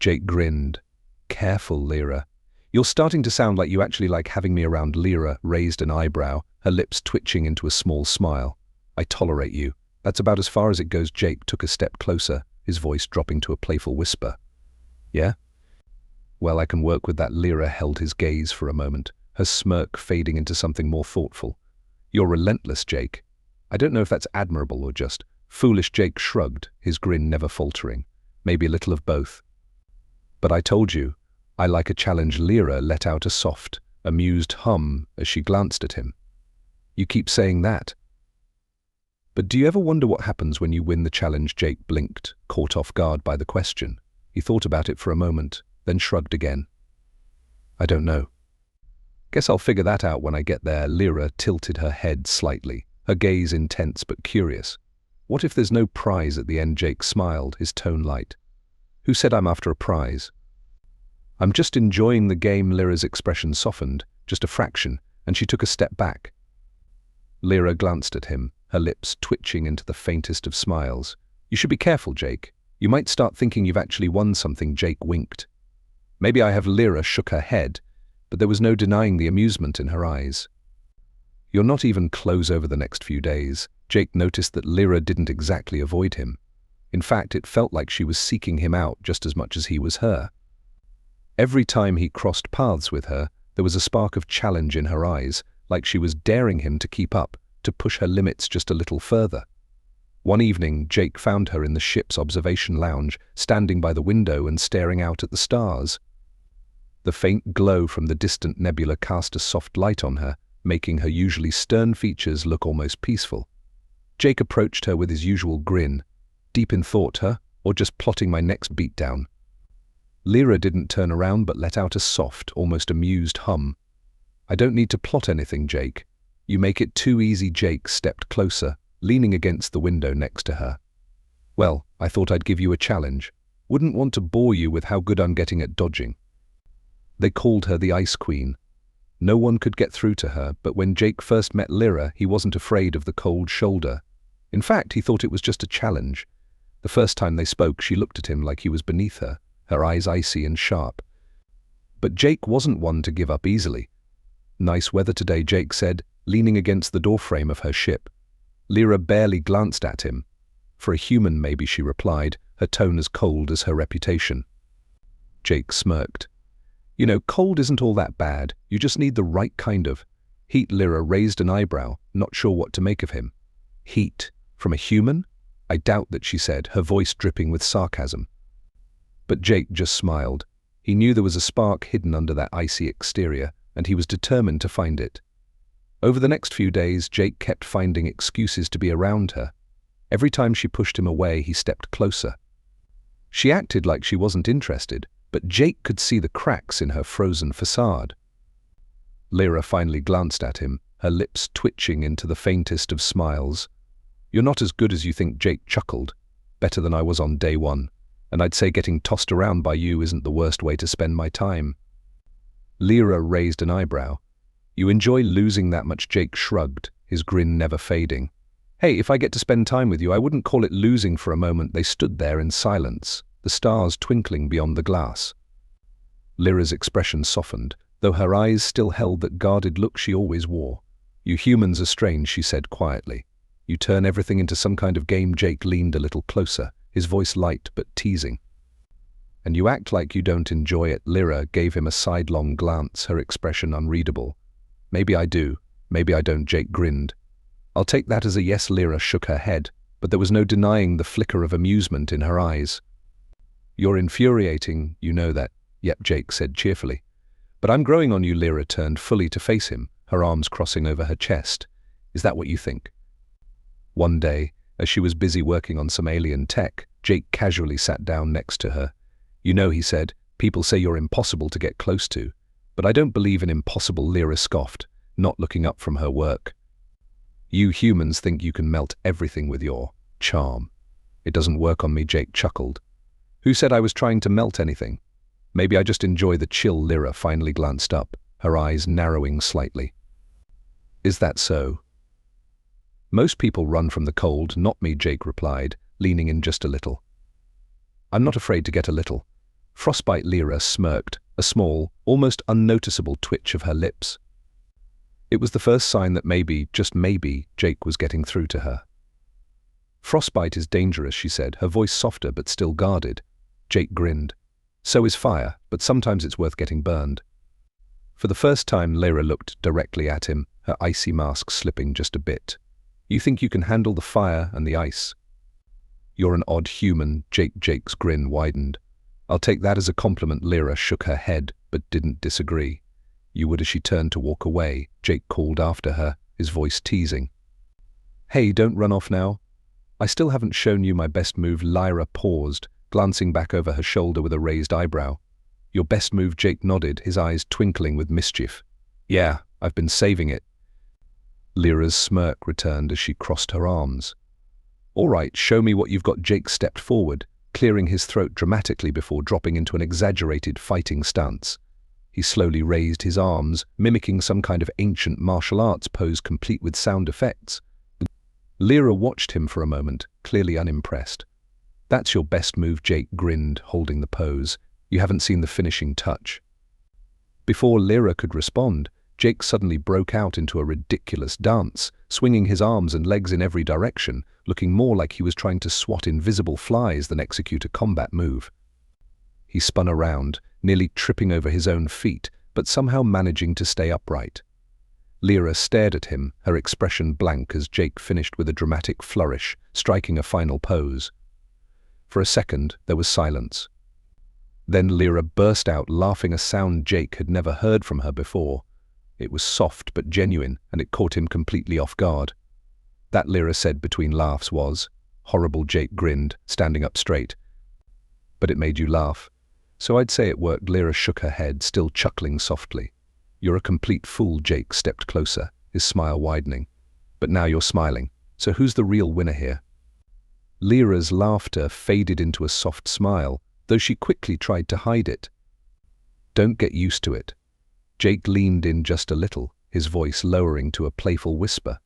Jake grinned. Careful, Lyra. You're starting to sound like you actually like having me around. Lyra raised an eyebrow, her lips twitching into a small smile. I tolerate you. That's about as far as it goes. Jake took a step closer, his voice dropping to a playful whisper. Yeah? Well, I can work with that. Lyra held his gaze for a moment, her smirk fading into something more thoughtful. You're relentless, Jake. I don't know if that's admirable or just foolish. Jake shrugged, his grin never faltering. Maybe a little of both. But I told you, I like a challenge. Lyra let out a soft, amused hum as she glanced at him. You keep saying that. But do you ever wonder what happens when you win the challenge? Jake blinked, caught off guard by the question. He thought about it for a moment, then shrugged again. I don't know. Guess I'll figure that out when I get there. Lyra tilted her head slightly, her gaze intense but curious. What if there's no prize at the end? Jake smiled, his tone light. Who said I'm after a prize? I'm just enjoying the game. Lyra's expression softened, just a fraction, and she took a step back. Lyra glanced at him, her lips twitching into the faintest of smiles. You should be careful, Jake. You might start thinking you've actually won something. Jake winked. Maybe I have. Lyra shook her head, but there was no denying the amusement in her eyes. You're not even close. Over the next few days, Jake noticed that Lyra didn't exactly avoid him. In fact, it felt like she was seeking him out just as much as he was her. Every time he crossed paths with her, there was a spark of challenge in her eyes, like she was daring him to keep up, to push her limits just a little further. One evening, Jake found her in the ship's observation lounge, standing by the window and staring out at the stars. The faint glow from the distant nebula cast a soft light on her, making her usually stern features look almost peaceful. Jake approached her with his usual grin. Deep in thought, huh? Or just plotting my next beatdown? Lyra didn't turn around but let out a soft, almost amused hum. I don't need to plot anything, Jake. You make it too easy. Jake stepped closer, leaning against the window next to her. Well, I thought I'd give you a challenge. Wouldn't want to bore you with how good I'm getting at dodging. They called her the Ice Queen. No one could get through to her, but when Jake first met Lyra, he wasn't afraid of the cold shoulder. In fact, he thought it was just a challenge. The first time they spoke, she looked at him like he was beneath her, her eyes icy and sharp. But Jake wasn't one to give up easily. Nice weather today, Jake said, leaning against the doorframe of her ship. Lyra barely glanced at him. For a human, maybe, she replied, her tone as cold as her reputation. Jake smirked. You know, cold isn't all that bad. You just need the right kind of heat. Lyra raised an eyebrow, not sure what to make of him. Heat? From a human? I doubt that, she said, her voice dripping with sarcasm. But Jake just smiled. He knew there was a spark hidden under that icy exterior, and he was determined to find it. Over the next few days, Jake kept finding excuses to be around her. Every time she pushed him away, he stepped closer. She acted like she wasn't interested, but Jake could see the cracks in her frozen facade. Lyra finally glanced at him, her lips twitching into the faintest of smiles. You're not as good as you think, Jake chuckled. Better than I was on day one. And I'd say getting tossed around by you isn't the worst way to spend my time. Lyra raised an eyebrow. You enjoy losing that much? Jake shrugged, his grin never fading. Hey, if I get to spend time with you, I wouldn't call it losing. For a moment they stood there in silence, the stars twinkling beyond the glass. Lyra's expression softened, though her eyes still held that guarded look she always wore. You humans are strange, she said quietly. You turn everything into some kind of game. Jake leaned a little closer, his voice light but teasing. And you act like you don't enjoy it. Lyra gave him a sidelong glance, her expression unreadable. Maybe I do, maybe I don't. Jake grinned. I'll take that as a yes. Lyra shook her head, but there was no denying the flicker of amusement in her eyes. You're infuriating, you know that. Yep, Jake said cheerfully. But I'm growing on you. Lyra turned fully to face him, her arms crossing over her chest. Is that what you think? One day, as she was busy working on some alien tech, Jake casually sat down next to her. You know, he said, people say you're impossible to get close to. But I don't believe in impossible. Lyra scoffed, not looking up from her work. You humans think you can melt everything with your charm. It doesn't work on me. Jake chuckled. Who said I was trying to melt anything? Maybe I just enjoy the chill. Lyra finally glanced up, her eyes narrowing slightly. Is that so? Most people run from the cold, not me, Jake replied, leaning in just a little. I'm not afraid to get a little Frostbite Lyra smirked, a small, almost unnoticeable twitch of her lips. It was the first sign that maybe, just maybe, Jake was getting through to her. Frostbite is dangerous, she said, her voice softer but still guarded. Jake grinned. So is fire, but sometimes it's worth getting burned. For the first time, Lyra looked directly at him, her icy mask slipping just a bit. You think you can handle the fire and the ice? You're an odd human, Jake's grin widened. I'll take that as a compliment. Lyra shook her head, but didn't disagree. You would as she turned to walk away, Jake called after her, his voice teasing. Hey, don't run off now. I still haven't shown you my best move. Lyra paused, glancing back over her shoulder with a raised eyebrow. Your best move? Jake nodded, his eyes twinkling with mischief. Yeah, I've been saving it. Lyra's smirk returned as she crossed her arms. All right, show me what you've got. Jake stepped forward, clearing his throat dramatically before dropping into an exaggerated fighting stance. He slowly raised his arms, mimicking some kind of ancient martial arts pose complete with sound effects. Lyra watched him for a moment, clearly unimpressed. That's your best move? Jake grinned, holding the pose. You haven't seen the finishing touch. Before Lyra could respond, Jake suddenly broke out into a ridiculous dance, swinging his arms and legs in every direction, looking more like he was trying to swat invisible flies than execute a combat move. He spun around, nearly tripping over his own feet, but somehow managing to stay upright. Lyra stared at him, her expression blank as Jake finished with a dramatic flourish, striking a final pose. For a second, there was silence. Then Lyra burst out laughing, a sound Jake had never heard from her before. It was soft but genuine, and it caught him completely off guard. That, Lyra said between laughs, was horrible. Jake grinned, standing up straight. But it made you laugh. So I'd say it worked. Lyra shook her head, still chuckling softly. You're a complete fool. Jake stepped closer, his smile widening. But now you're smiling. So who's the real winner here? Lyra's laughter faded into a soft smile, though she quickly tried to hide it. Don't get used to it. Jake leaned in just a little, his voice lowering to a playful whisper.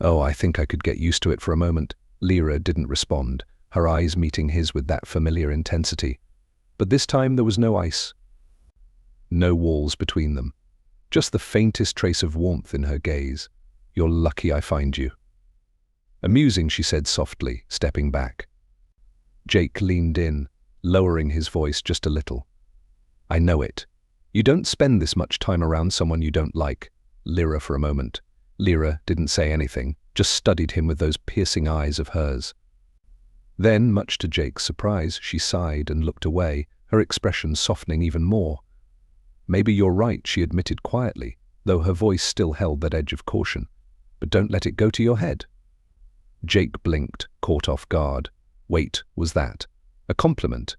Oh, I think I could get used to it for a moment. Lyra didn't respond, her eyes meeting his with that familiar intensity. But this time there was no ice. No walls between them. Just the faintest trace of warmth in her gaze. You're lucky I find you. Amusing, she said softly, stepping back. Jake leaned in, lowering his voice just a little. I know it. You don't spend this much time around someone you don't like. Lyra for a moment. Lyra didn't say anything, just studied him with those piercing eyes of hers. Then, much to Jake's surprise, she sighed and looked away, her expression softening even more. Maybe you're right, she admitted quietly, though her voice still held that edge of caution. But don't let it go to your head. Jake blinked, caught off guard. Wait, was that a compliment?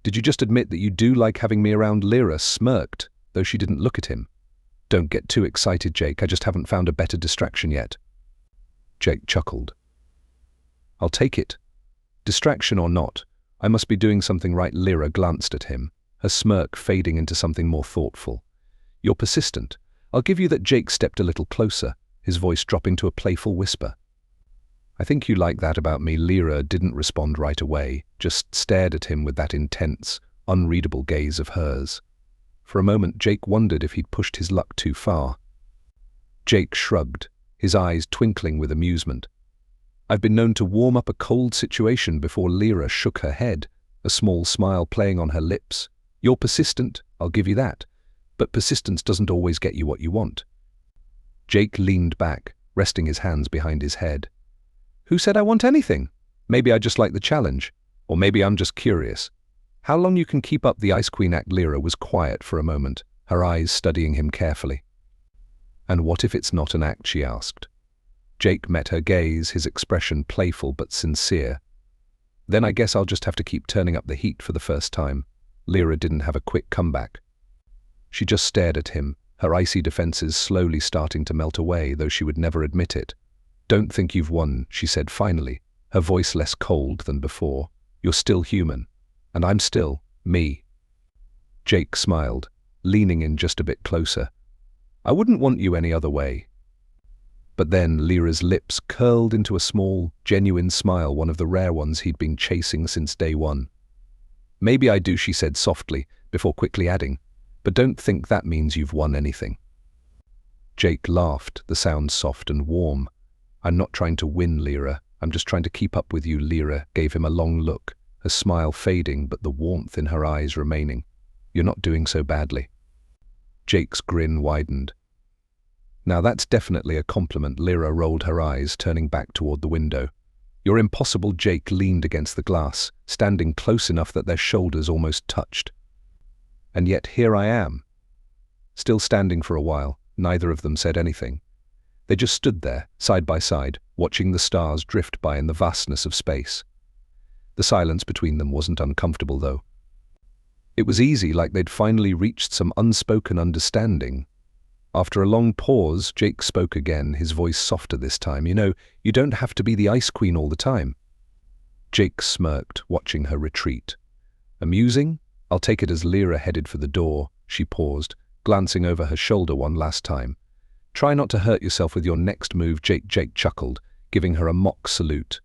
Did you just admit that you do like having me around? Lyra smirked, though she didn't look at him. Don't get too excited, Jake. I just haven't found a better distraction yet. Jake chuckled. I'll take it. Distraction or not, I must be doing something right. Lyra glanced at him, her smirk fading into something more thoughtful. You're persistent. I'll give you that. Jake stepped a little closer, his voice dropping to a playful whisper. I think you like that about me. Lyra didn't respond right away, just stared at him with that intense, unreadable gaze of hers. For a moment, Jake wondered if he'd pushed his luck too far. Jake shrugged, his eyes twinkling with amusement. I've been known to warm up a cold situation before. Lyra shook her head, a small smile playing on her lips. You're persistent, I'll give you that. But persistence doesn't always get you what you want. Jake leaned back, resting his hands behind his head. Who said I want anything? Maybe I just like the challenge. Or maybe I'm just curious. How long you can keep up the Ice Queen act? Lyra was quiet for a moment, her eyes studying him carefully. And what if it's not an act? She asked. Jake met her gaze, his expression playful but sincere. Then I guess I'll just have to keep turning up the heat for the first time. Lyra didn't have a quick comeback. She just stared at him, her icy defenses slowly starting to melt away, though she would never admit it. Don't think you've won, she said finally, her voice less cold than before. You're still human, and I'm still me. Jake smiled, leaning in just a bit closer. I wouldn't want you any other way. But then Lyra's lips curled into a small, genuine smile, one of the rare ones he'd been chasing since day one. Maybe I do, she said softly, before quickly adding, but don't think that means you've won anything. Jake laughed, the sound soft and warm. I'm not trying to win, Lyra. I'm just trying to keep up with you. Lyra gave him a long look, her smile fading but the warmth in her eyes remaining. You're not doing so badly. Jake's grin widened. Now that's definitely a compliment. Lyra rolled her eyes, turning back toward the window. You're impossible. Jake leaned against the glass, standing close enough that their shoulders almost touched. And yet here I am. Still standing for a while, neither of them said anything. They just stood there, side by side, watching the stars drift by in the vastness of space. The silence between them wasn't uncomfortable, though. It was easy, like they'd finally reached some unspoken understanding. After a long pause, Jake spoke again, his voice softer this time. You know, you don't have to be the Ice Queen all the time. Jake smirked, watching her retreat. Amusing? I'll take it as Lyra headed for the door. She paused, glancing over her shoulder one last time. Try not to hurt yourself with your next move. Jake chuckled, giving her a mock salute.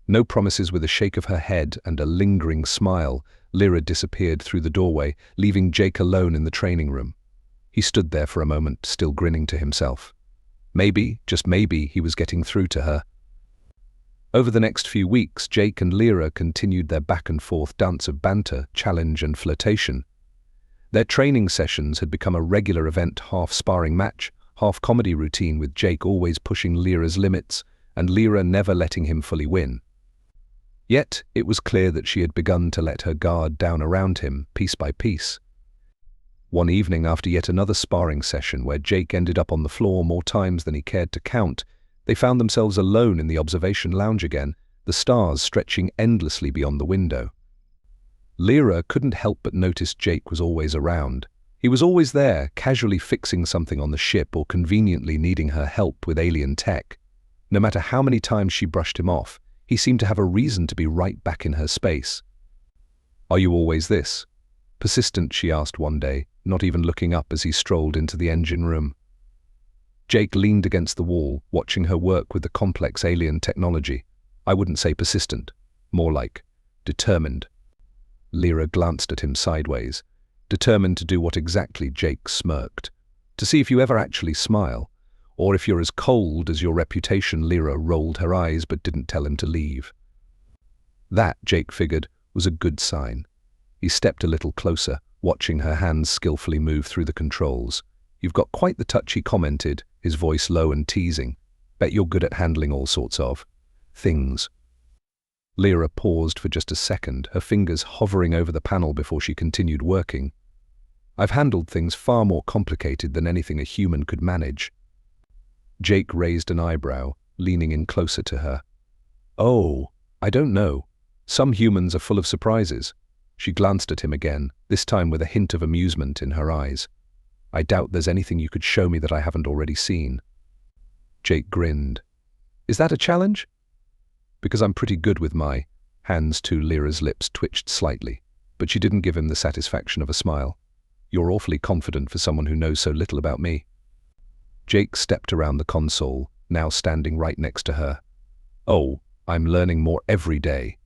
No promises. With a shake of her head and a lingering smile, Lyra disappeared through the doorway, leaving Jake alone in the training room. He stood there for a moment, still grinning to himself. Maybe, just maybe, he was getting through to her. Over the next few weeks, Jake and Lyra continued their back-and-forth dance of banter, challenge and flirtation. Their training sessions had become a regular event, half sparring match, half comedy routine, with Jake always pushing Lyra's limits and Lyra never letting him fully win. Yet, it was clear that she had begun to let her guard down around him, piece by piece. One evening, after yet another sparring session where Jake ended up on the floor more times than he cared to count, they found themselves alone in the observation lounge again, the stars stretching endlessly beyond the window. Lyra couldn't help but notice Jake was always around. He was always there, casually fixing something on the ship or conveniently needing her help with alien tech. No matter how many times she brushed him off, he seemed to have a reason to be right back in her space. Are you always this persistent? She asked one day, not even looking up as he strolled into the engine room. Jake leaned against the wall, watching her work with the complex alien technology. I wouldn't say persistent, more like determined. Lyra glanced at him sideways, determined to do what exactly? Jake smirked. To see if you ever actually smile, or if you're as cold as your reputation. Lyra rolled her eyes but didn't tell him to leave. That, Jake figured, was a good sign. He stepped a little closer, watching her hands skillfully move through the controls. You've got quite the touch, he commented, his voice low and teasing. Bet you're good at handling all sorts of things. Lyra paused for just a second, her fingers hovering over the panel before she continued working. I've handled things far more complicated than anything a human could manage. Jake raised an eyebrow, leaning in closer to her. Oh, I don't know. Some humans are full of surprises. She glanced at him again, this time with a hint of amusement in her eyes. I doubt there's anything you could show me that I haven't already seen. Jake grinned. Is that a challenge? Because I'm pretty good with my hands too. Lyra's lips twitched slightly, but she didn't give him the satisfaction of a smile. You're awfully confident for someone who knows so little about me. Jake stepped around the console, now standing right next to her. Oh, I'm learning more every day.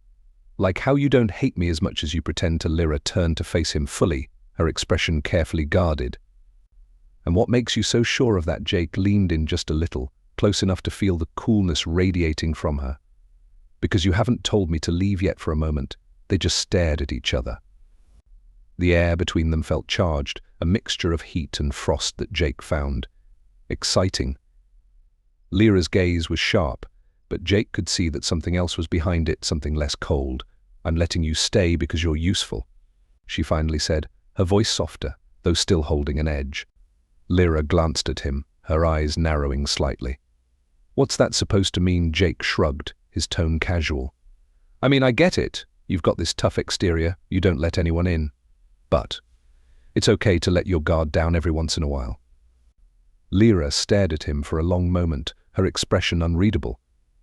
Like how you don't hate me as much as you pretend to. Lyra turned to face him fully, her expression carefully guarded. And what makes you so sure of that? Jake leaned in just a little, close enough to feel the coolness radiating from her. Because you haven't told me to leave yet. For a moment, they just stared at each other. The air between them felt charged, a mixture of heat and frost that Jake found exciting. Lyra's gaze was sharp, but Jake could see that something else was behind it, something less cold. I'm letting you stay because you're useful, she finally said, her voice softer, though still holding an edge. Lyra glanced at him, her eyes narrowing slightly. What's that supposed to mean? Jake shrugged, his tone casual. I mean, I get it. You've got this tough exterior, you don't let anyone in. But it's okay to let your guard down every once in a while. Lyra stared at him for a long moment, her expression unreadable.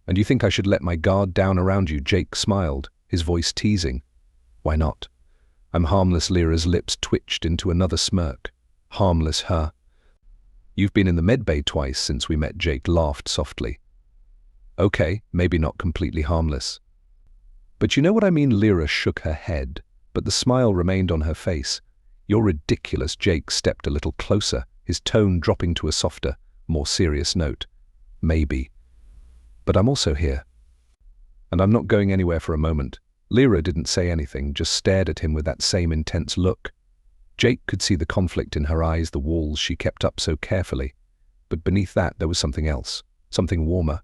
And you think I should let my guard down around you? Jake smiled, his voice teasing. Why not? I'm harmless. Lyra's lips twitched into another smirk. Harmless, huh? You've been in the medbay twice since we met. Jake laughed softly. Okay, maybe not completely harmless. But you know what I mean? Lyra shook her head. but the smile remained on her face. "You're ridiculous." Jake stepped a little closer, his tone dropping to a softer, more serious note. "Maybe. But I'm also here. And I'm not going anywhere for a moment." Lyra didn't say anything, just stared at him with that same intense look. Jake could see the conflict in her eyes, the walls she kept up so carefully. But beneath that there was something else, something warmer.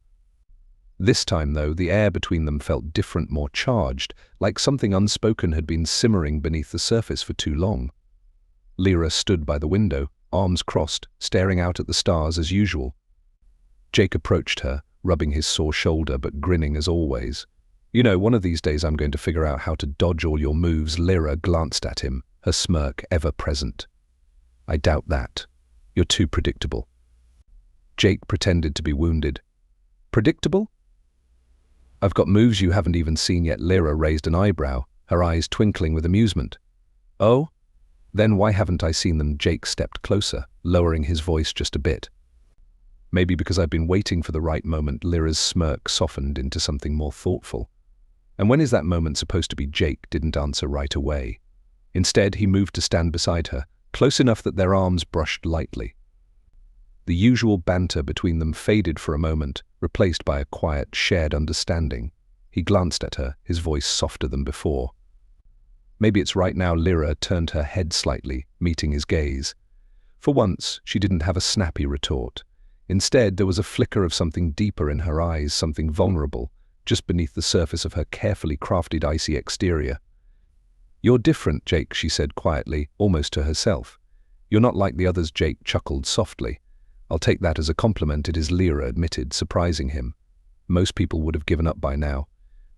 This time, though, the air between them felt different, more charged, like something unspoken had been simmering beneath the surface for too long. Lyra stood by the window, arms crossed, staring out at the stars as usual. Jake approached her, rubbing his sore shoulder but grinning as always. "You know, one of these days I'm going to figure out how to dodge all your moves." Lyra glanced at him, her smirk ever present. "I doubt that. You're too predictable." Jake pretended to be wounded. "Predictable? I've got moves you haven't even seen yet." Lyra raised an eyebrow, her eyes twinkling with amusement. "Oh? Then why haven't I seen them?" Jake stepped closer, lowering his voice just a bit. "Maybe because I've been waiting for the right moment." Lyra's smirk softened into something more thoughtful. "And when is that moment supposed to be?" Jake didn't answer right away. Instead, he moved to stand beside her, close enough that their arms brushed lightly. The usual banter between them faded for a moment, replaced by a quiet, shared understanding. He glanced at her, his voice softer than before. "Maybe it's right now." Lyra turned her head slightly, meeting his gaze. For once, she didn't have a snappy retort. Instead, there was a flicker of something deeper in her eyes, something vulnerable, just beneath the surface of her carefully crafted icy exterior. "You're different, Jake," she said quietly, almost to herself. "You're not like the others." Jake chuckled softly. "I'll take that as a compliment," it is, Lyra admitted, surprising him. Most people would have given up by now.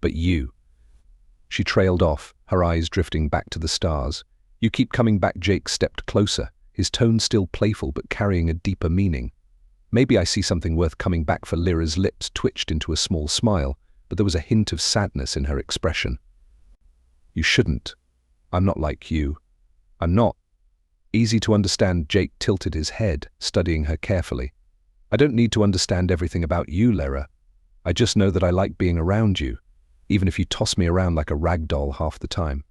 "But you." She trailed off, her eyes drifting back to the stars. "You keep coming back." Jake stepped closer, his tone still playful but carrying a deeper meaning. "Maybe I see something worth coming back for." Lyra's lips twitched into a small smile, but there was a hint of sadness in her expression. "You shouldn't. I'm not like you. I'm not." "Easy to understand." Jake tilted his head, studying her carefully. "I don't need to understand everything about you, Lyra. I just know that I like being around you, even if you toss me around like a rag doll half the time."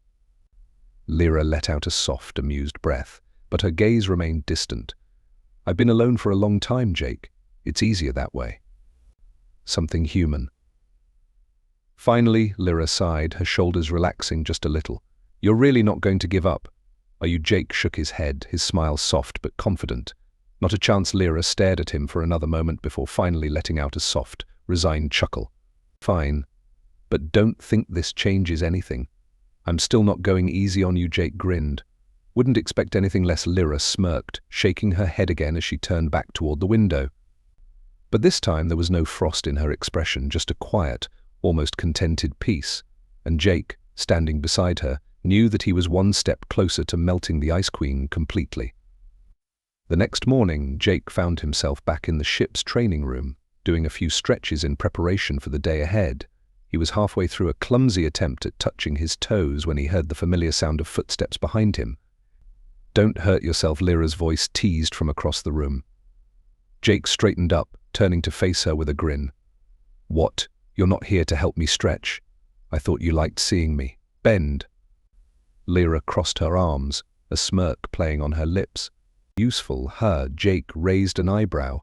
Lyra let out a soft, amused breath, but her gaze remained distant. "I've been alone for a long time, Jake. It's easier that way." Something human. Finally, Lyra sighed, her shoulders relaxing just a little. "You're really not going to give up, are you?" Jake shook his head, his smile soft but confident. "Not a chance." Lyra stared at him for another moment before finally letting out a soft, resigned chuckle. "Fine. But don't think this changes anything. I'm still not going easy on you." Jake grinned. "Wouldn't expect anything less." Lyra smirked, shaking her head again as she turned back toward the window. But this time there was no frost in her expression, just a quiet, almost contented peace. And Jake, standing beside her, knew that he was one step closer to melting the Ice Queen completely. The next morning, Jake found himself back in the ship's training room, doing a few stretches in preparation for the day ahead. He was halfway through a clumsy attempt at touching his toes when he heard the familiar sound of footsteps behind him. "Don't hurt yourself," Lyra's voice teased from across the room. Jake straightened up, turning to face her with a grin. "What? You're not here to help me stretch? I thought you liked seeing me bend." Lyra crossed her arms, a smirk playing on her lips. "Useful, huh?" Jake raised an eyebrow.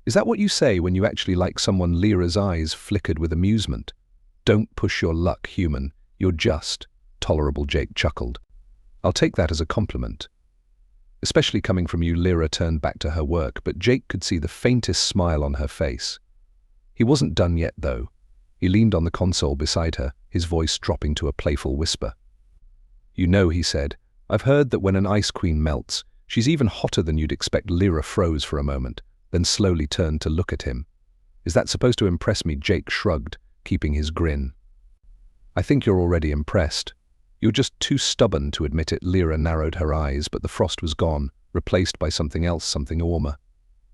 "Is that what you say when you actually like someone?" Lyra's eyes flickered with amusement. "Don't push your luck, human. You're just tolerable." Jake chuckled. "I'll take that as a compliment. Especially coming from you." Lyra turned back to her work, but Jake could see the faintest smile on her face. He wasn't done yet, though. He leaned on the console beside her, his voice dropping to a playful whisper. "You know," he said, "I've heard that when an Ice Queen melts, she's even hotter than you'd expect." Lyra froze for a moment, then slowly turned to look at him. "Is that supposed to impress me?" Jake shrugged, keeping his grin. "I think you're already impressed. You're just too stubborn to admit it." Lyra narrowed her eyes, but the frost was gone, replaced by something else, something warmer.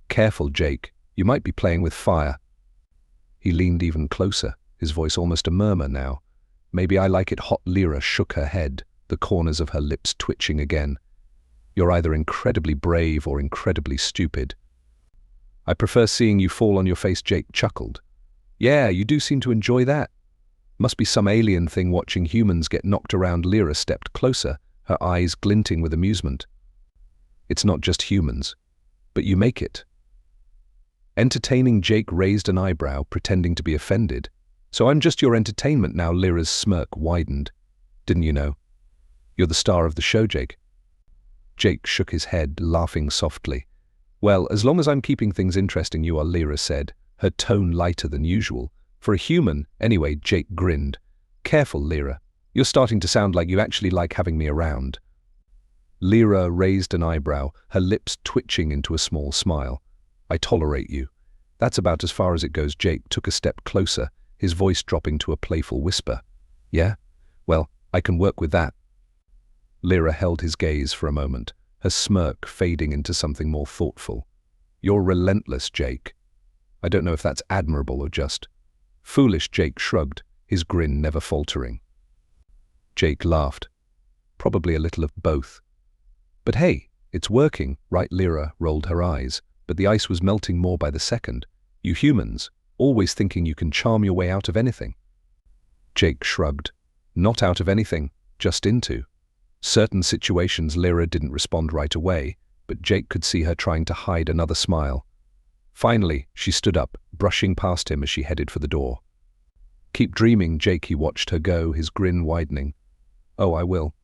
"Careful, Jake. You might be playing with fire." He leaned even closer, his voice almost a murmur now. "Maybe I like it hot." Lyra shook her head, the corners of her lips twitching again. "You're either incredibly brave or incredibly stupid." "I prefer seeing you fall on your face." Jake chuckled. "Yeah, you do seem to enjoy that." Must be some alien thing watching humans get knocked around. Lyra stepped closer, her eyes glinting with amusement. It's not just humans, but you make it. Entertaining. Jake raised an eyebrow, pretending to be offended. So I'm just your entertainment now. Lyra's smirk widened. Didn't you know? You're the star of the show, Jake. Jake shook his head, laughing softly. Well, as long as I'm keeping things interesting, you are, Lyra said, her tone lighter than usual. For a human, anyway. Jake grinned. Careful, Lyra. You're starting to sound like you actually like having me around. Lyra raised an eyebrow, her lips twitching into a small smile. I tolerate you. That's about as far as it goes. Jake took a step closer, his voice dropping to a playful whisper. Yeah? Well, I can work with that. Lyra held his gaze for a moment, her smirk fading into something more thoughtful. You're relentless, Jake. I don't know if that's admirable or just foolish. Jake shrugged, his grin never faltering. Jake laughed. Probably a little of both. But hey, it's working, right? Lyra rolled her eyes, but the ice was melting more by the second. You humans, always thinking you can charm your way out of anything. Jake shrugged. Not out of anything, just into certain situations. Lyra didn't respond right away, but Jake could see her trying to hide another smile. Finally, she stood up, brushing past him as she headed for the door. Keep dreaming, Jake. He watched her go, his grin widening. Oh, I will.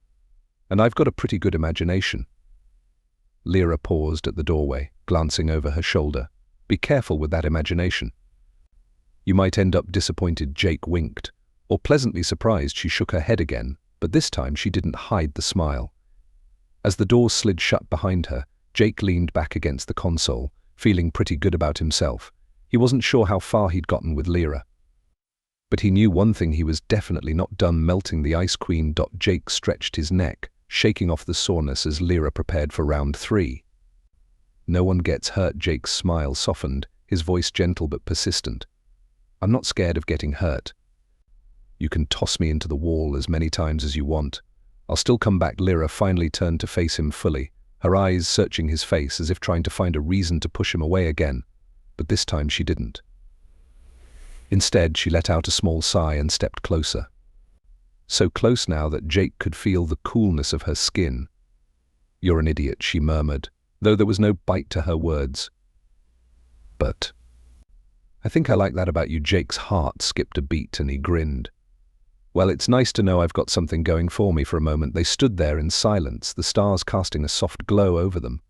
And I've got a pretty good imagination. Lyra paused at the doorway, glancing over her shoulder. Be careful with that imagination. You might end up disappointed. Jake winked. Or pleasantly surprised. She shook her head again, but this time she didn't hide the smile. As the door slid shut behind her, Jake leaned back against the console, feeling pretty good about himself. He wasn't sure how far he'd gotten with Lyra. But he knew one thing: he was definitely not done melting the Ice Queen. Jake stretched his neck, shaking off the soreness as Lyra prepared for round 3. No one gets hurt. Jake's smile softened, his voice gentle but persistent. I'm not scared of getting hurt. You can toss me into the wall as many times as you want. I'll still come back. Lyra finally turned to face him fully, her eyes searching his face as if trying to find a reason to push him away again. But this time she didn't. Instead, she let out a small sigh and stepped closer. So close now that Jake could feel the coolness of her skin. You're an idiot, she murmured, though there was no bite to her words. But I think I like that about you. Jake's heart skipped a beat and he grinned. Well, it's nice to know I've got something going for me. For a moment they stood there in silence, the stars casting a soft glow over them.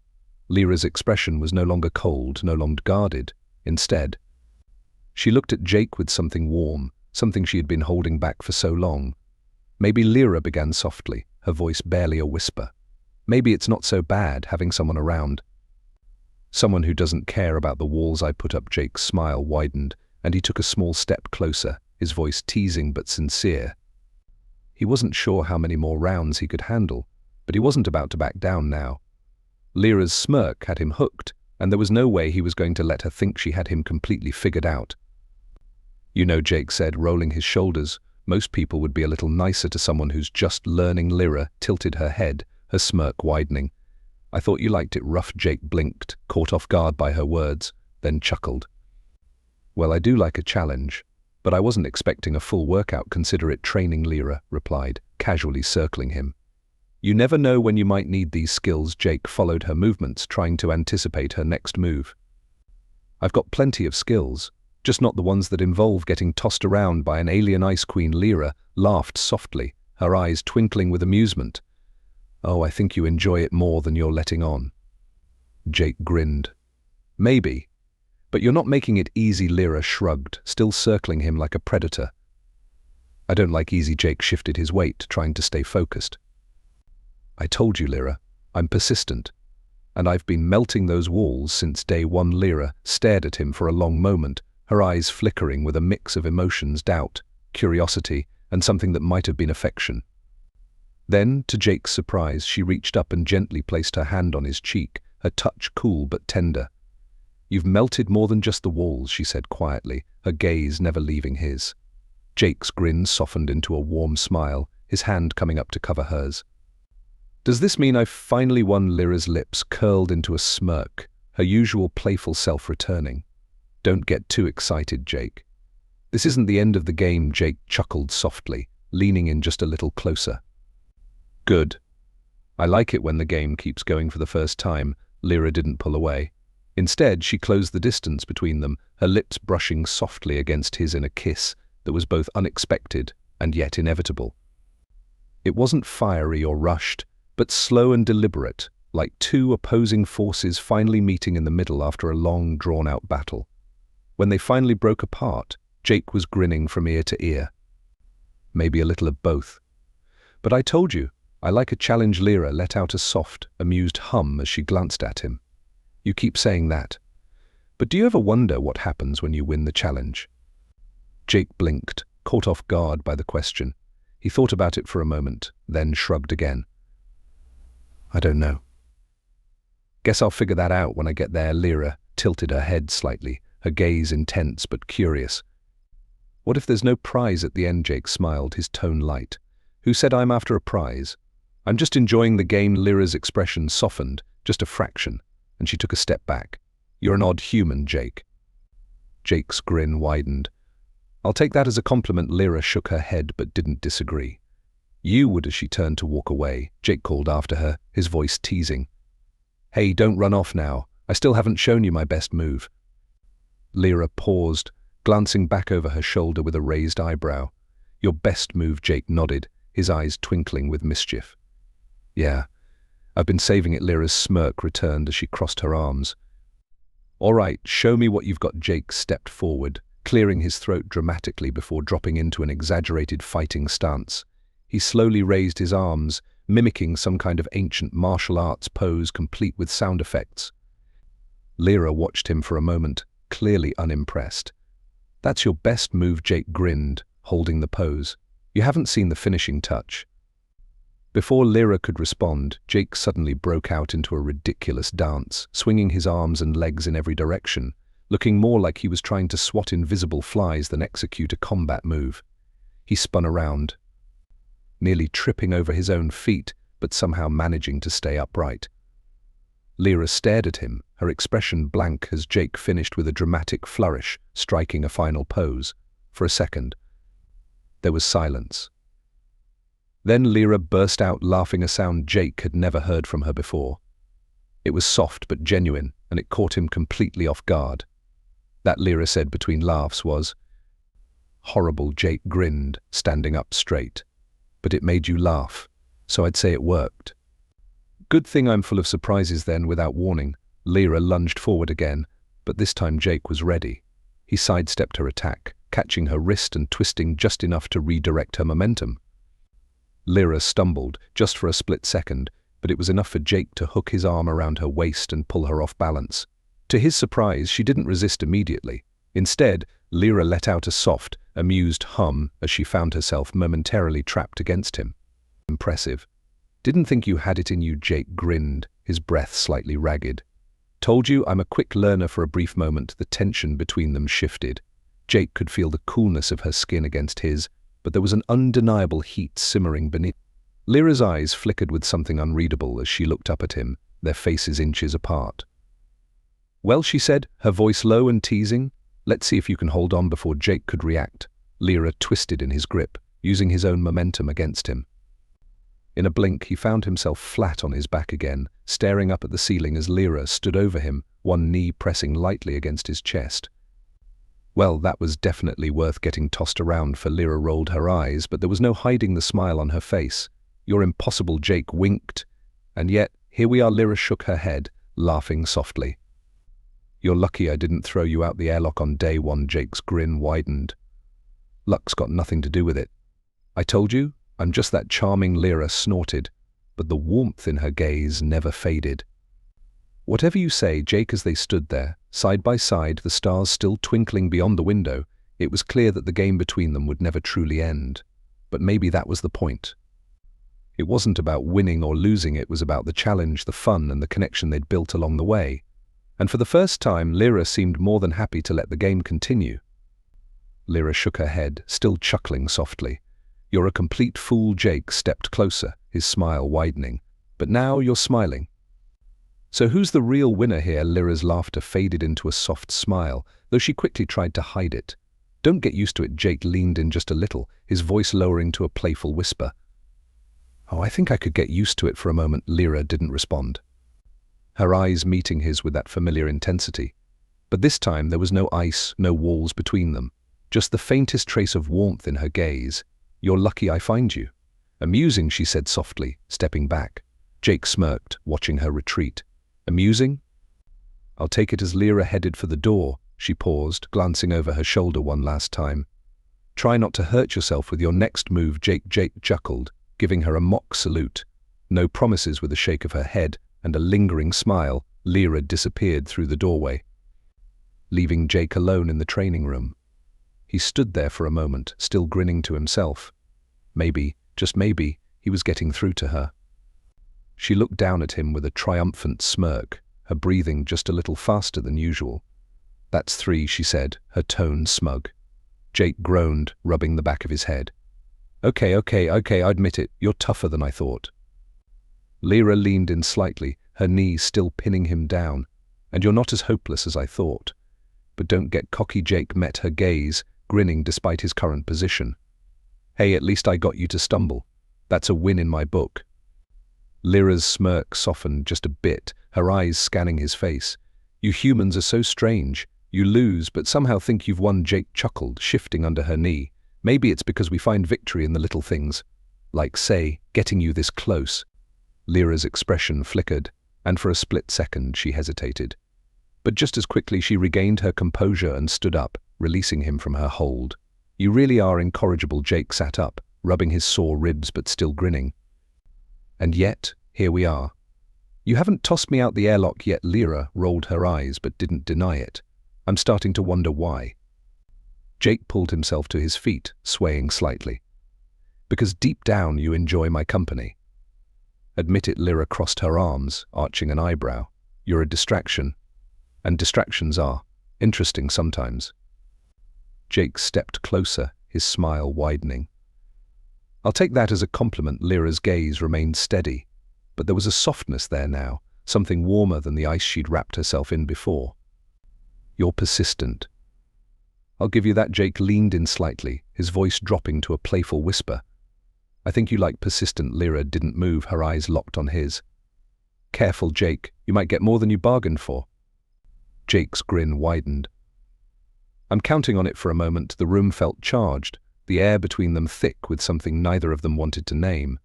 Lyra's expression was no longer cold, no longer guarded. Instead, she looked at Jake with something warm, something she had been holding back for so long. Maybe, Lyra began softly, her voice barely a whisper. Maybe it's not so bad having someone around. Someone who doesn't care about the walls I put up. Jake's smile widened, and he took a small step closer, his voice teasing but sincere. He wasn't sure how many more rounds he could handle, but he wasn't about to back down now. Lyra's smirk had him hooked, and there was no way he was going to let her think she had him completely figured out. You know, Jake said, rolling his shoulders, most people would be a little nicer to someone who's just learning. Lyra tilted her head, her smirk widening. I thought you liked it rough. Jake blinked, caught off guard by her words, then chuckled. Well, I do like a challenge, but I wasn't expecting a full workout. Consider it training, Lyra replied, casually circling him. You never know when you might need these skills. Jake followed her movements, trying to anticipate her next move. I've got plenty of skills, just not the ones that involve getting tossed around by an alien ice queen. Lyra laughed softly, her eyes twinkling with amusement. Oh, I think you enjoy it more than you're letting on. Jake grinned. Maybe, but you're not making it easy. Lyra shrugged, still circling him like a predator. I don't like easy. Jake shifted his weight, trying to stay focused. I told you, Lyra, I'm persistent, and I've been melting those walls since day one. Lyra stared at him for a long moment, her eyes flickering with a mix of emotions: doubt, curiosity, and something that might have been affection. Then, to Jake's surprise, she reached up and gently placed her hand on his cheek, her touch cool but tender. You've melted more than just the walls, she said quietly, her gaze never leaving his. Jake's grin softened into a warm smile, his hand coming up to cover hers. Does this mean I've finally won? Lyra's lips curled into a smirk, her usual playful self returning. Don't get too excited, Jake. This isn't the end of the game, Jake chuckled softly, leaning in just a little closer. Good. I like it when the game keeps going for the first time. Lyra didn't pull away. Instead, she closed the distance between them, her lips brushing softly against his in a kiss that was both unexpected and yet inevitable. It wasn't fiery or rushed, but slow and deliberate, like two opposing forces finally meeting in the middle after a long, drawn-out battle. When they finally broke apart, Jake was grinning from ear to ear. Maybe a little of both. But I told you, I like a challenge. Lyra let out a soft, amused hum as she glanced at him. You keep saying that. But do you ever wonder what happens when you win the challenge? Jake blinked, caught off guard by the question. He thought about it for a moment, then shrugged again. I don't know. Guess I'll figure that out when I get there. Lyra tilted her head slightly, her gaze intense but curious. What if there's no prize at the end? Jake smiled, his tone light. Who said I'm after a prize? I'm just enjoying the game. Lyra's expression softened, just a fraction, and she took a step back. You're an odd human, Jake. Jake's grin widened. I'll take that as a compliment. Lyra shook her head but didn't disagree. You would. As she turned to walk away, Jake called after her, his voice teasing. Hey, don't run off now. I still haven't shown you my best move. Lyra paused, glancing back over her shoulder with a raised eyebrow. Your best move? Jake nodded, his eyes twinkling with mischief. Yeah, I've been saving it. Lyra's smirk returned as she crossed her arms. All right, show me what you've got. Jake stepped forward, clearing his throat dramatically before dropping into an exaggerated fighting stance. He slowly raised his arms, mimicking some kind of ancient martial arts pose complete with sound effects. Lyra watched him for a moment, clearly unimpressed. That's your best move? Jake grinned, holding the pose. You haven't seen the finishing touch. Before Lyra could respond, Jake suddenly broke out into a ridiculous dance, swinging his arms and legs in every direction, looking more like he was trying to swat invisible flies than execute a combat move. He spun around, nearly tripping over his own feet, but somehow managing to stay upright. Lyra stared at him, her expression blank as Jake finished with a dramatic flourish, striking a final pose. For a second, there was silence. Then Lyra burst out laughing, a sound Jake had never heard from her before. It was soft but genuine, and it caught him completely off guard. That, Lyra said between laughs, was horrible. Jake grinned, standing up straight. But it made you laugh, so I'd say it worked. Good thing I'm full of surprises then. Without warning, Lyra lunged forward again, but this time Jake was ready. He sidestepped her attack, catching her wrist and twisting just enough to redirect her momentum. Lyra stumbled, just for a split second, but it was enough for Jake to hook his arm around her waist and pull her off balance. To his surprise, she didn't resist immediately. Instead, Lyra let out a soft, amused hum as she found herself momentarily trapped against him. Impressive. Didn't think you had it in you. Jake grinned, his breath slightly ragged. Told you I'm a quick learner. For a brief moment, the tension between them shifted. Jake could feel the coolness of her skin against his, but there was an undeniable heat simmering beneath. Lyra's eyes flickered with something unreadable as she looked up at him, their faces inches apart. Well, she said, her voice low and teasing, let's see if you can hold on. Before Jake could react, Lyra twisted in his grip, using his own momentum against him. In a blink, he found himself flat on his back again, staring up at the ceiling as Lyra stood over him, one knee pressing lightly against his chest. Well, that was definitely worth getting tossed around for. Lyra rolled her eyes, but there was no hiding the smile on her face. You're impossible. Jake winked. And yet, here we are. Lyra shook her head, laughing softly. You're lucky I didn't throw you out the airlock on day one. Jake's grin widened. Luck's got nothing to do with it. I told you, I'm just that charming. Lyra snorted, but the warmth in her gaze never faded. Whatever you say. Jake, as they stood there, side by side, the stars still twinkling beyond the window, it was clear that the game between them would never truly end. But maybe that was the point. It wasn't about winning or losing, it was about the challenge, the fun, and the connection they'd built along the way. And for the first time, Lyra seemed more than happy to let the game continue. Lyra shook her head, still chuckling softly. You're a complete fool. Jake stepped closer, his smile widening. But now you're smiling. So who's the real winner here? Lyra's laughter faded into a soft smile, though she quickly tried to hide it. Don't get used to it. Jake leaned in just a little, his voice lowering to a playful whisper. Oh, I think I could get used to it for a moment. Lyra didn't respond, her eyes meeting his with that familiar intensity. But this time there was no ice, no walls between them, just the faintest trace of warmth in her gaze. You're lucky I find you. Amusing, she said softly, stepping back. Jake smirked, watching her retreat. Amusing? I'll take it as Lyra headed for the door. She paused, glancing over her shoulder one last time. Try not to hurt yourself with your next move. Jake chuckled, giving her a mock salute. No promises. With a shake of her head and a lingering smile, Lyra disappeared through the doorway, leaving Jake alone in the training room. He stood there for a moment, still grinning to himself. Maybe, just maybe, he was getting through to her. She looked down at him with a triumphant smirk, her breathing just a little faster than usual. That's 3, she said, her tone smug. Jake groaned, rubbing the back of his head. Okay, I admit it, you're tougher than I thought. Lyra leaned in slightly, her knees still pinning him down. And you're not as hopeless as I thought. But don't get cocky. Jake met her gaze, grinning despite his current position. Hey, at least I got you to stumble. That's a win in my book. Lyra's smirk softened just a bit, her eyes scanning his face. You humans are so strange. You lose, but somehow think you've won. Jake chuckled, shifting under her knee. Maybe it's because we find victory in the little things. Like, say, getting you this close. Lyra's expression flickered, and for a split second she hesitated. But just as quickly she regained her composure and stood up, releasing him from her hold. You really are incorrigible. Jake sat up, rubbing his sore ribs but still grinning. And yet, here we are. You haven't tossed me out the airlock yet. Lyra rolled her eyes but didn't deny it. I'm starting to wonder why. Jake pulled himself to his feet, swaying slightly. Because deep down you enjoy my company. Admit it. Lyra crossed her arms, arching an eyebrow. You're a distraction. And distractions are interesting sometimes. Jake stepped closer, his smile widening. I'll take that as a compliment. Lyra's gaze remained steady, but there was a softness there now, something warmer than the ice she'd wrapped herself in before. You're persistent. I'll give you that. Jake leaned in slightly, his voice dropping to a playful whisper. I think you like persistent. Lyra didn't move, her eyes locked on his. Careful, Jake, you might get more than you bargained for. Jake's grin widened. I'm counting on it. For a moment, the room felt charged, the air between them thick with something neither of them wanted to name.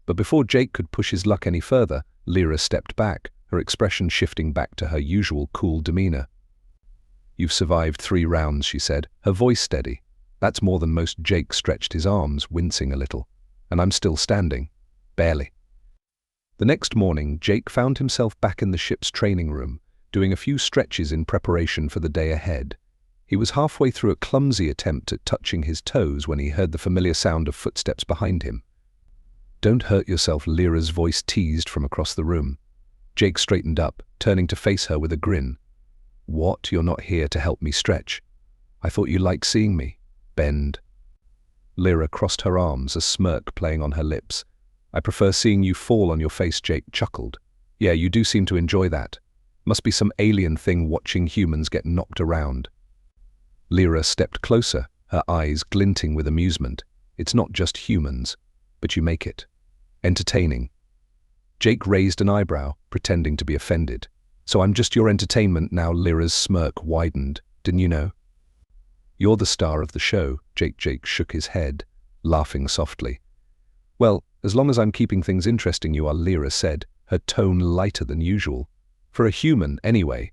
But before Jake could push his luck any further, Lyra stepped back, her expression shifting back to her usual cool demeanor. You've survived 3 rounds, she said, her voice steady. That's more than most. Jake stretched his arms, wincing a little. And I'm still standing. Barely. The next morning, Jake found himself back in the ship's training room, doing a few stretches in preparation for the day ahead. He was halfway through a clumsy attempt at touching his toes when he heard the familiar sound of footsteps behind him. Don't hurt yourself, Lyra's voice teased from across the room. Jake straightened up, turning to face her with a grin. What? You're not here to help me stretch? I thought you liked seeing me bend. Lyra crossed her arms, a smirk playing on her lips. I prefer seeing you fall on your face. Jake chuckled. Yeah, you do seem to enjoy that. Must be some alien thing watching humans get knocked around. Lyra stepped closer, her eyes glinting with amusement. It's not just humans, but you make it entertaining. Jake raised an eyebrow, pretending to be offended. So I'm just your entertainment now? Lyra's smirk widened. Didn't you know? You're the star of the show. Jake shook his head, laughing softly. Well, as long as I'm keeping things interesting you are, Lyra said, her tone lighter than usual. For a human, anyway.